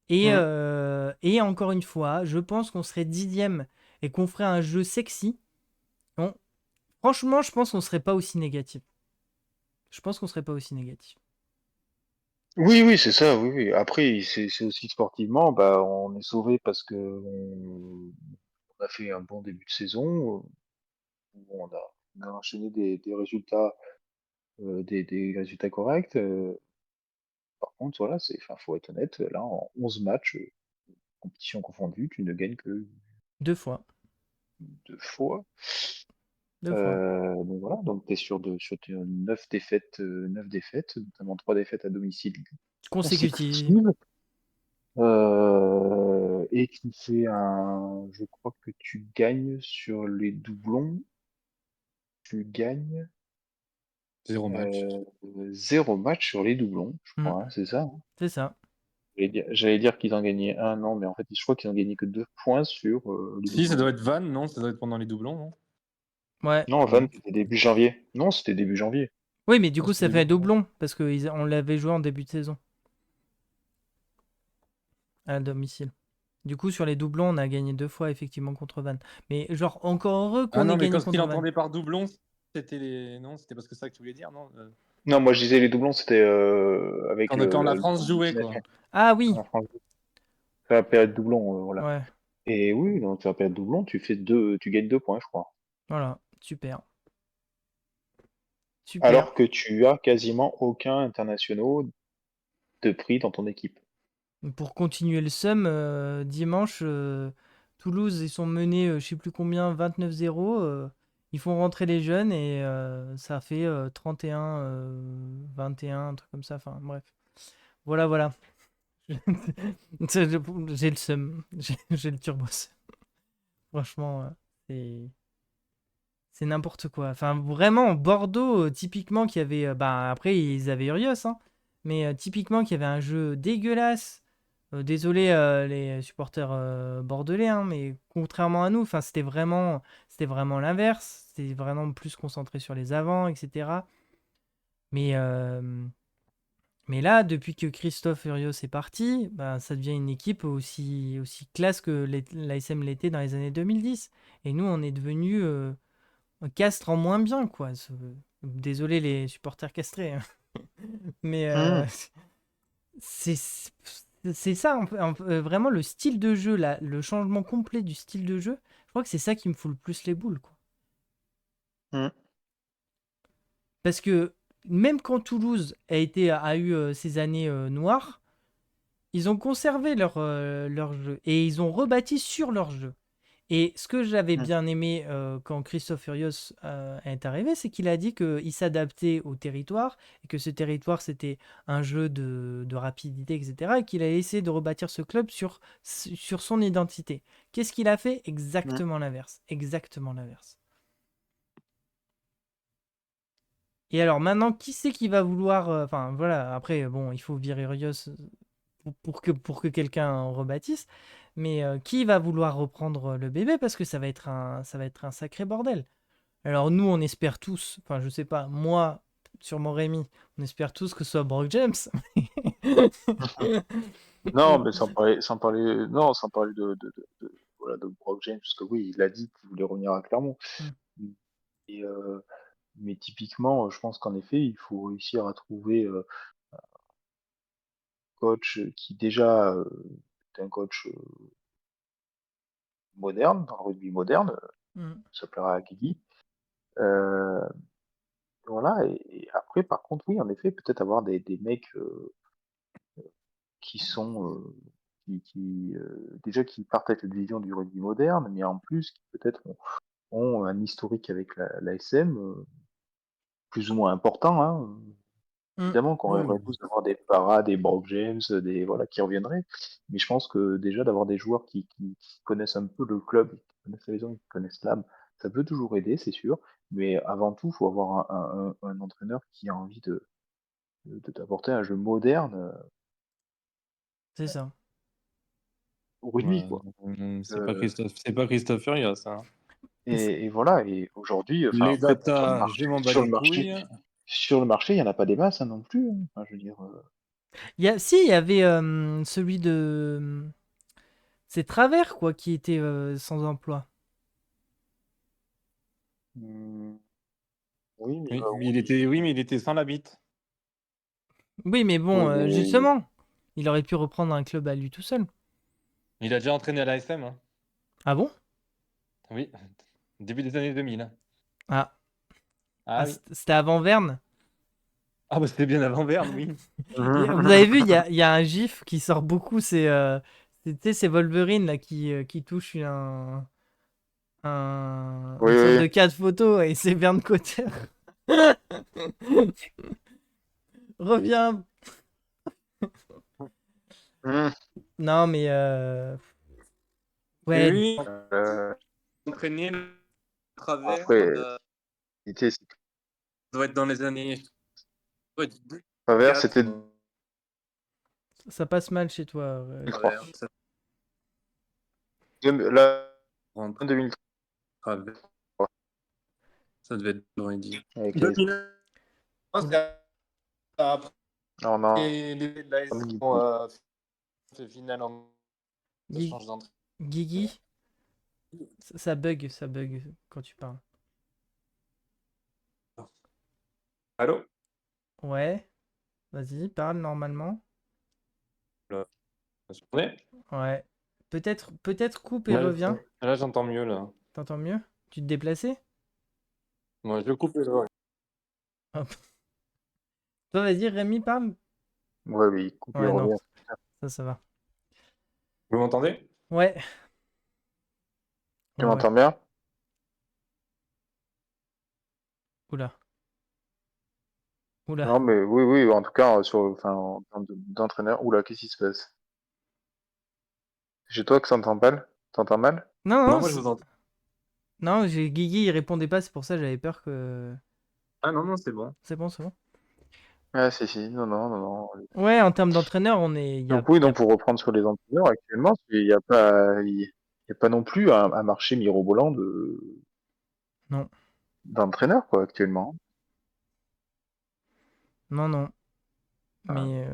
Mmh. et encore une fois, je pense qu'on serait dixième et qu'on ferait un jeu sexy. Bon, franchement, je pense qu'on serait pas aussi négatif. Je pense qu'on serait pas aussi négatif. Oui, oui, c'est ça, oui, oui. Après, c'est aussi sportivement, bah, on est sauvé parce que on a fait un bon début de saison, où on a enchaîné des résultats, des résultats corrects. Par contre, voilà, enfin, faut être honnête, là, en 11 matchs, compétition confondue, tu ne gagnes que Deux fois. 2 fois. Deux fois. Donc voilà, donc tu es sur tes 9 défaites, notamment 3 défaites à domicile Consécutive. consécutives. Et qui fait je crois que tu gagnes sur les doublons, tu gagnes 0 match. 0 match sur les doublons, je Mm, crois, hein, c'est ça, hein? c'est ça. J'allais dire qu'ils en gagnaient un, non, mais en fait, je crois qu'ils ont gagné que 2 points sur les Si, ça doublons. doit être Van, non? Ça doit être pendant les doublons, non? Ouais. Non, Non, Van, c'était début janvier. Non, c'était début janvier. Oui, mais du non, coup, c'était ça des fait doublons. doublon parce qu'on l'avait joué en début de saison à domicile. Du coup, sur les doublons, on a gagné deux fois effectivement contre Van. Mais genre, encore heureux Ah qu'on ait non, mais gagné quand ce qu'il contre Van. entendait par doublon, c'était les. Non, c'était parce que ça que tu voulais dire, non? Non, moi je disais les doublons, c'était avec Quand la le France tournoi jouait, destination. quoi. Ah oui. En France, c'est la période doublon, voilà. Ouais. Et oui, dans la période doublon, tu gagnes 2 points, je crois. Voilà. Super. Super. Alors que tu as quasiment aucun internationaux de prix dans ton équipe. Pour continuer le sum, dimanche, Toulouse, ils sont menés, je sais plus combien, 29-0. Ils font rentrer les jeunes et ça fait 31, 21, un truc comme ça. Enfin, bref. Voilà, voilà. J'ai le seum. J'ai le turbo seum. Franchement, c'est n'importe quoi. Enfin, vraiment, Bordeaux, typiquement, qui avait. Bah, après, ils avaient Urios, hein. Mais typiquement, qui avait un jeu dégueulasse. Désolé les supporters bordelais, hein, mais contrairement à nous, enfin, c'était vraiment l'inverse. C'était vraiment plus concentré sur les avants, etc. Mais, euh, mais là, depuis que Christophe Furios est parti, bah, ça devient une équipe aussi classe que l'ASM l'était dans les années 2010. Et nous, on est devenu un castre en moins bien, quoi. Désolé les supporters castrés, hein. Mais Mmh. c'est c'est ça, vraiment le style de jeu, le changement complet du style de jeu. Je crois que c'est ça qui me fout le plus les boules, quoi. Mmh. Parce que même quand Toulouse a eu ses années noires, ils ont conservé leur jeu et ils ont rebâti sur leur jeu. Et ce que j'avais Mmh. bien aimé quand Christophe Furios est arrivé, c'est qu'il a dit qu'il s'adaptait au territoire et que ce territoire c'était un jeu de rapidité, etc. Et qu'il a essayé de rebâtir ce club sur son identité. Qu'est-ce qu'il a fait? Mmh. Exactement l'inverse. Exactement l'inverse. Et alors maintenant, qui c'est qui va vouloir... Enfin voilà, après, bon, il faut virer Rios pour que quelqu'un rebâtisse. Mais qui va vouloir reprendre le bébé parce que ça va être un sacré bordel. Alors nous, on espère tous, enfin je sais pas, moi, sur mon Rémi, on espère tous que ce soit Brock James. Non, mais sans parler voilà, de Brock James, parce que oui, il a dit qu'il voulait revenir à Clermont. Mm. Et, mais typiquement, je pense qu'en effet, il faut réussir à trouver un coach qui déjà est un coach moderne, dans le rugby moderne, Mm. ça plaira à Guigui. Euh, voilà, et après, par contre, oui, en effet, peut-être avoir des mecs qui sont déjà qui partent avec la vision du rugby moderne, mais en plus qui peut-être ont un historique avec l'ASM plus ou moins important, hein. Mm. Évidemment qu'on Oui, rêverait tous d'avoir des Parra, des Brock James, des voilà qui reviendraient. Mais je pense que déjà d'avoir des joueurs qui connaissent un peu le club, qui connaissent la maison, qui connaissent l'âme, ça peut toujours aider, c'est sûr. Mais avant tout, il faut avoir un entraîneur qui a envie d'apporter un jeu moderne C'est ça. au rugby, ouais, quoi. Euh, c'est pas Christophe Furios, ça. et voilà. Et aujourd'hui, enfin Les après, bon, data, je m'en bats sur le les marché, couilles. sur le marché, il y en a pas des masses hein, non plus, hein. Enfin, je veux dire. Si, il y avait celui de... C'est Travers, quoi, qui était sans emploi. Hmm, oui, mais Oui, mais il était sans la bite. Oui, mais oui, bon, mais justement, il aurait pu reprendre un club à lui tout seul. Il a déjà entraîné à l'ASM, hein. Ah bon? Oui, début des années 2000. Ah, Ah oui. c'était avant Verne. Ah bah c'était bien avant Verne, oui. Vous avez vu, il y a un gif qui sort beaucoup, tu sais, c'est Wolverine là, qui touche oui, une sorte oui. de cas de photo et c'est Verne Cotter. Reviens. Hmm. Non, mais Et ouais, lui, Euh, entraîné à travers, après, tu sais, doit être dans les années ouais, Travers, 4. c'était ça passe mal chez toi. 2003. Travers, ça Là, rentre. 2003, Travers, ça devait être dans les 10. avec les... 2001, c'est après Non, non, les de l'AS Guigui. ont fait finale en Gui- échange d'entrée. Guigui, ça bug quand tu parles. Allô? Ouais, vas-y, parle normalement. Là, vous m'entendez? Ouais. Peut-être coupe et reviens. Là, j'entends mieux, là. T'entends mieux? Tu te déplaçais? Moi, je coupe les oreilles. Hop. Toi, vas-y, Rémi, parle. Ouais, mais il coupe et Ouais, non, revient. ça va. Vous m'entendez? Ouais, Tu ouais, ouais. m'entends bien? Oula, oula. Non, mais oui, oui, en tout cas, enfin, en termes d'entraîneur. Oula, qu'est-ce qui se passe? C'est chez toi que ça entend mal? T'entends mal? Non, Non, non, moi, je vous entends. non, Guigui, il répondait pas, c'est pour ça que j'avais peur que... Ah non, non, c'est bon. C'est bon, c'est bon. Ah, si, si, non, non, non, non. Ouais, en termes d'entraîneur, il y a, Donc oui, il y donc a- pour reprendre sur les entraîneurs actuellement, il y a pas non plus un marché mirobolant non, d'entraîneurs quoi actuellement. non, non. Enfin, Mais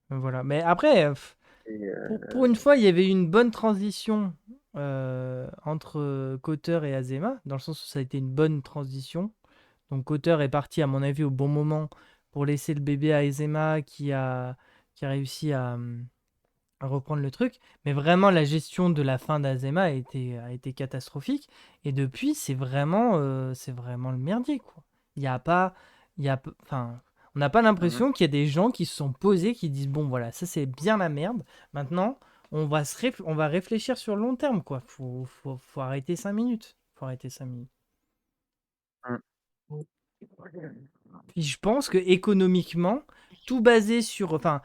voilà. Mais après, et, pour une fois, il y avait une bonne transition entre Cotter et Azema, dans le sens où ça a été une bonne transition. Donc Cotter est parti, à mon avis, au bon moment pour laisser le bébé à Azema qui a réussi à reprendre le truc. Mais vraiment, la gestion de la fin d'Azema a été catastrophique. Et depuis, c'est vraiment le merdier, quoi. Il y a pas, enfin, on n'a pas Mhm. l'impression qu'il y a des gens qui se sont posés, qui disent, bon, voilà, ça c'est bien la merde. Maintenant, on va réfléchir sur le long terme, quoi. Faut arrêter 5 minutes. Faut arrêter 5 minutes. Puis je pense que économiquement, tout basé sur, enfin,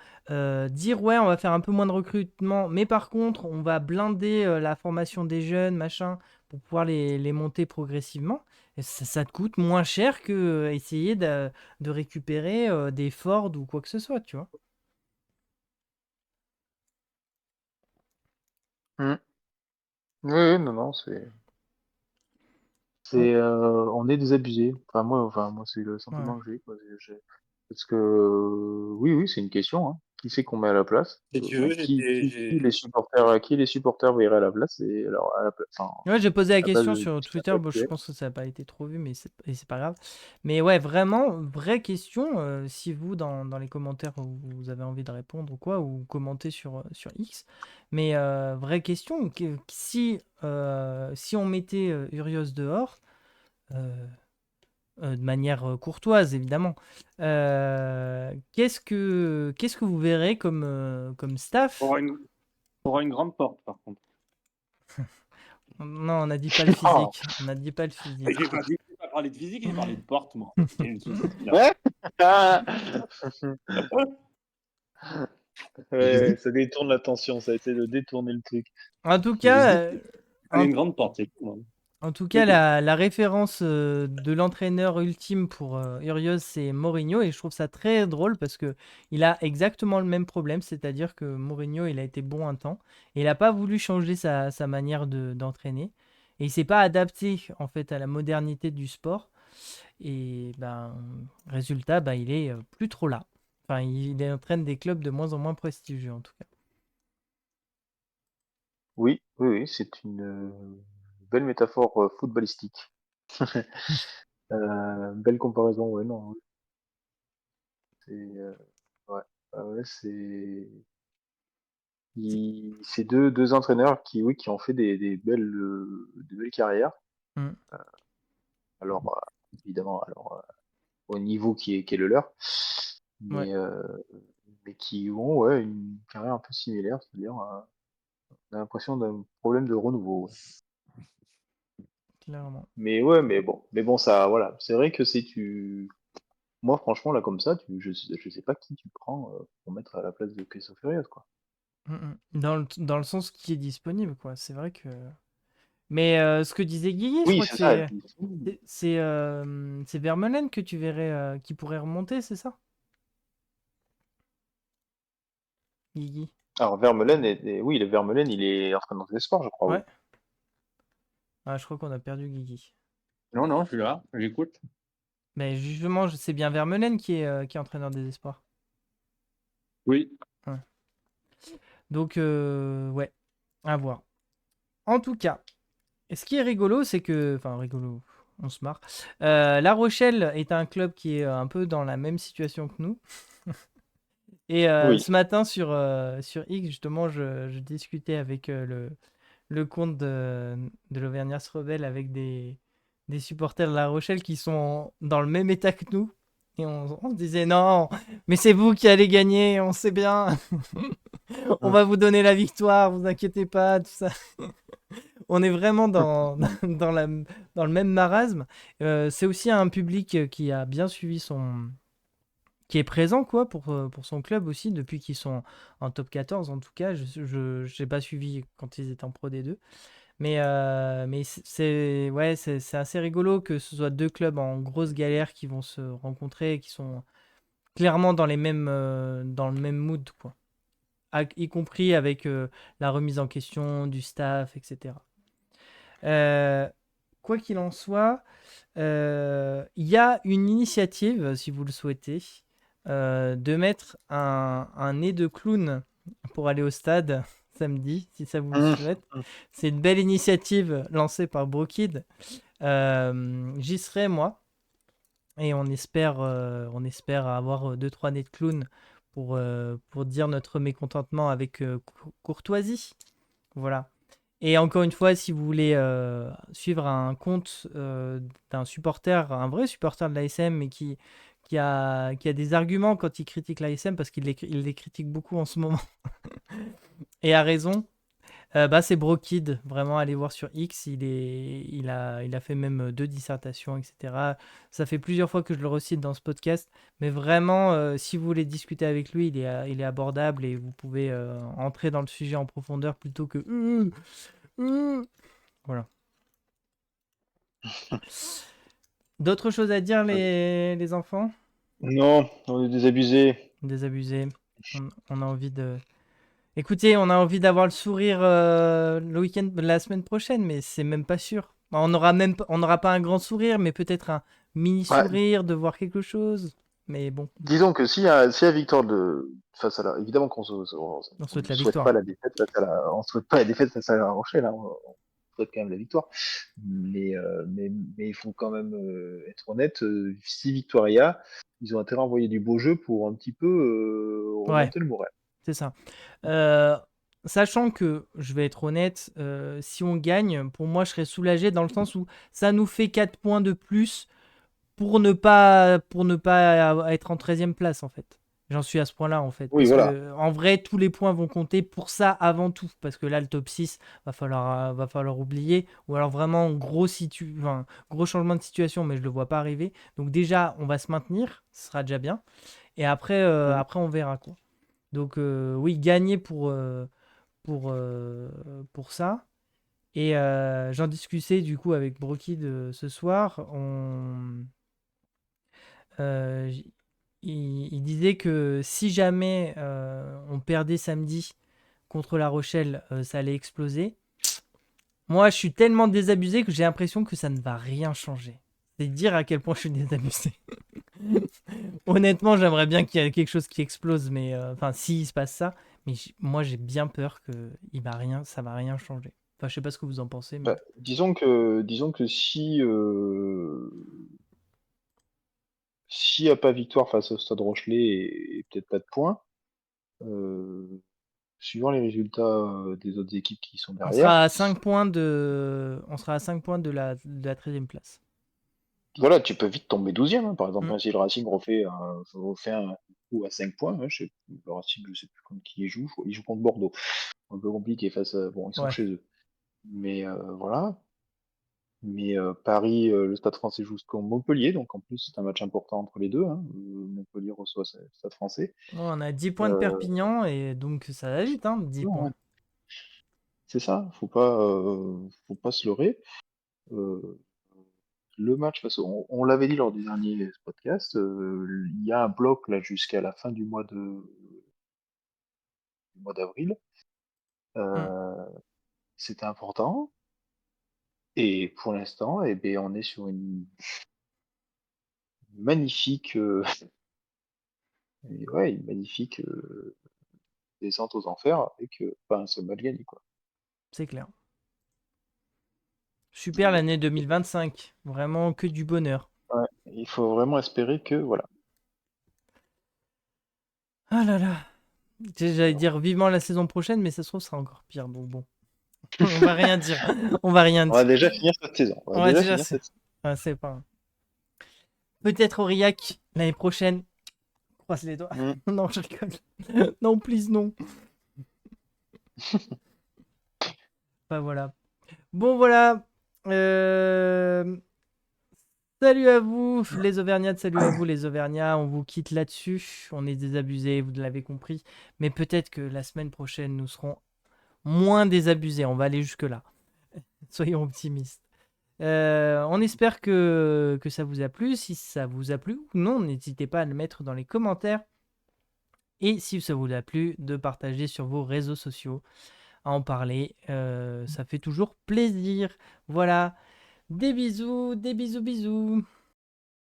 dire ouais, on va faire un peu moins de recrutement, mais par contre, on va blinder la formation des jeunes, machin, pour pouvoir les monter progressivement. Et ça te coûte moins cher que essayer de récupérer des Ford ou quoi que ce soit, tu vois. Mhm. Oui, oui, non, non, On- on est désabusé. Enfin moi, c'est le ouais. sentiment que j'ai, quoi. Parce que oui, oui, c'est une question, hein. Qui c'est qu'on met à la place? Si tu veux, Qui les supporters verraient à la place et alors enfin, Ouais, j'ai posé la à la place question du sur staff Twitter, bon, je actuel. pense que ça n'a pas été trop vu, mais c'est pas grave. Mais ouais, vraiment, vraie question, si vous, dans les commentaires, vous avez envie de répondre ou quoi, ou commenter sur X, mais vraie question, si on mettait Urios dehors, euh, de manière courtoise, évidemment, qu'est-ce que vous verrez comme staff? Pour une grande porte, par contre. Non, on n'a dit pas le Non. physique, on n'a dit pas le Et physique. j'ai pas parlé de physique, j'ai parlé de porte, moi. Quel est le souci, là? Ouais. Ah. J'ai Ouais, dit, ça détourne l'attention, ça essaie de détourner le truc. En tout j'ai cas, dit, fallait en, une grande porte, c'est tout, moi. en tout C'est cas, tout. la référence de l'entraîneur ultime pour Urios, c'est Mourinho, et je trouve ça très drôle parce que il a exactement le même problème, c'est-à-dire que Mourinho, il a été bon un temps, et il n'a pas voulu changer sa manière d'entraîner, et il s'est pas adapté en fait à la modernité du sport, et ben résultat, ben, il est plus trop là. Enfin, il entraîne des clubs de moins en moins prestigieux en tout cas. Oui, oui, oui, c'est une belle métaphore footballistique. Belle comparaison, ouais, non, ouais, c'est ouais, ouais, c'est deux entraîneurs qui, oui, qui ont fait des belles carrières. Mm. Alors, évidemment, au niveau qui est le leur, Ouais, mais qui ont, ouais, une carrière un peu similaire, c'est-à-dire, on a l'impression d'un problème de renouveau, ouais. clairement. Mais ouais, mais bon, ça, voilà. C'est vrai que si moi, franchement, là, comme ça, je sais pas qui tu prends pour mettre à la place de Christophe Furios, quoi. Mm, mm. Dans le sens qui est disponible, quoi. C'est vrai que. Mais ce que disait Guigui, je Oui, crois que c'est ça. Et c'est puis, c'est Vermeulen que tu verrais qui pourrait remonter, c'est ça? Guigui. alors, Vermeulen, oui, le Vermeulen, il est entraîneur des sports, je crois, oui. Ouais. Ah, je crois qu'on a perdu Guigui. Non, non, je suis là, j'écoute. Mais justement, c'est bien Vermeulen qui est entraîneur des espoirs. Oui. Ouais. Donc, ouais, à voir. En tout cas, ce qui est rigolo, c'est que. Enfin, rigolo, on se marre. La Rochelle est un club qui est un peu dans la même situation que nous. Et Oui. ce matin sur X, justement, je discutais avec le compte de l'Auvergnat Rebelle avec des supporters de La Rochelle qui sont dans le même état que nous. Et on se disait non, mais c'est vous qui allez gagner, on sait bien. On Hum, va vous donner la victoire, vous inquiétez pas, tout ça. On est vraiment hum, dans le même marasme. C'est aussi un public qui a bien suivi qui est présent quoi pour son club aussi depuis qu'ils sont en top 14 en tout cas. Je n'ai pas suivi quand ils étaient en Pro D2. Mais ouais, c'est assez rigolo que ce soit deux clubs en grosse galère qui vont se rencontrer, clairement dans dans le même mood, quoi. Y compris avec la remise en question du staff, etc. Quoi qu'il en soit, il y a une initiative, si vous le souhaitez, de mettre un nez de clown pour aller au stade samedi, si ça vous le souhaite. C'est une belle initiative lancée par BroKid. J'y serai, moi, et on espère avoir 2-3 nez de clown pour dire notre mécontentement avec courtoisie. Voilà. Et encore une fois, si vous voulez suivre un compte d'un supporter, un vrai supporter de l'ASM, mais qui a des arguments quand il critique l'ASM, parce il les critique beaucoup en ce moment, et a raison, c'est BroKid. Vraiment, allez voir sur X, il a fait même 2 dissertations, etc. Ça fait plusieurs fois que je le recite dans ce podcast, mais vraiment, si vous voulez discuter avec lui, il est abordable et vous pouvez entrer dans le sujet en profondeur plutôt que... Voilà. D'autres choses à dire, les enfants? Non, on est désabusés. Désabusés. On a envie de... Écoutez, on a envie d'avoir le sourire le week-end, la semaine prochaine, mais c'est même pas sûr. On n'aura pas un grand sourire, mais peut-être un mini Ouais. sourire de voir quelque chose. Mais bon, Disons que s'il y a victoire face à la, évidemment qu'on on souhaite ne la souhaite victoire. pas la défaite on souhaite pas la défaite face à La Rochelle, hein, on souhaite quand même la victoire. Mais il faut quand même être honnête. Si victoire il y a, ils ont intérêt à envoyer du beau jeu pour un petit peu Ouais, remonter le moral. c'est ça. Sachant que, je vais être honnête, si on gagne, pour moi, je serais soulagé dans le sens où ça nous fait 4 points de plus pour ne pas être en 13e place, en fait. J'en suis à ce point-là, en fait. Oui, Parce voilà. que, en vrai, tous les points vont compter pour ça avant tout. Parce que là, le top 6, va falloir oublier. Ou alors vraiment, gros changement de situation, mais je le vois pas arriver. Donc déjà, on va se maintenir. Ce sera déjà bien. Et après, après on verra, quoi. Donc oui, gagner pour ça. Et j'en discutais du coup avec Broky ce soir. Euh, j- il disait que si jamais on perdait samedi contre La Rochelle, ça allait exploser. Moi, je suis tellement désabusé que j'ai l'impression que ça ne va rien changer. C'est dire à quel point je suis désabusé. Honnêtement, j'aimerais bien qu'il y ait quelque chose qui explose, mais enfin, s'il se passe ça, mais moi, j'ai bien peur que ça va rien changer. Enfin, je sais pas ce que vous en pensez, mais Bah, disons que si s'il n'y a pas victoire face au Stade Rochelet et peut-être pas de points, euh, suivant les résultats des autres équipes qui sont on sera derrière, à 5 points de la 13e place. voilà, tu peux vite tomber 12e, hein. Par exemple, Mm. si le Racing refait un coup à 5 points, hein, le Racing, je sais plus contre qui il joue, il joue contre Bordeaux. Un peu compliqué face à... Bon, ils sont Ouais, chez eux. Mais voilà. Mais Paris, le Stade français joue contre Montpellier, donc en plus c'est un match important entre les deux, hein. Montpellier reçoit le Stade français. ouais, on a 10 points de Euh, Perpignan, et donc ça va vite, hein, 10 non, points. ouais, c'est ça, faut pas se leurrer. Euh, le match, parce qu'on l'avait dit lors du dernier podcast, il y a un bloc là jusqu'à la fin du mois d'avril. Mm. Euh, C'était important. Et pour l'instant, eh ben, on est sur une magnifique, une magnifique descente aux enfers avec pas un seul match gagné, quoi. C'est clair. Super l'année 2025. Vraiment que du bonheur. Ouais, il faut vraiment espérer que, voilà. Ah là là. J'allais dire vivement la saison prochaine, mais ça se trouve, ça sera encore pire. Donc bon, on va rien dire. On va rien On va dire. déjà finir cette saison. On va déjà, c'est pas. Peut-être Aurillac l'année prochaine. Croise les doigts. Mm. Non, je rigole. Non, please, non. Bah voilà. Bon, voilà. Salut à vous, les Auvergnats. Salut à vous, les Auvergnats. On vous quitte là-dessus. On est désabusés, vous l'avez compris. Mais peut-être que la semaine prochaine, nous serons moins désabusés. On va aller jusque-là. Soyons optimistes. On espère que ça vous a plu. Si ça vous a plu ou non, n'hésitez pas à le mettre dans les commentaires. Et si ça vous a plu, de partager sur vos réseaux sociaux, à en parler. Ça fait toujours plaisir. Voilà. Des bisous, bisous.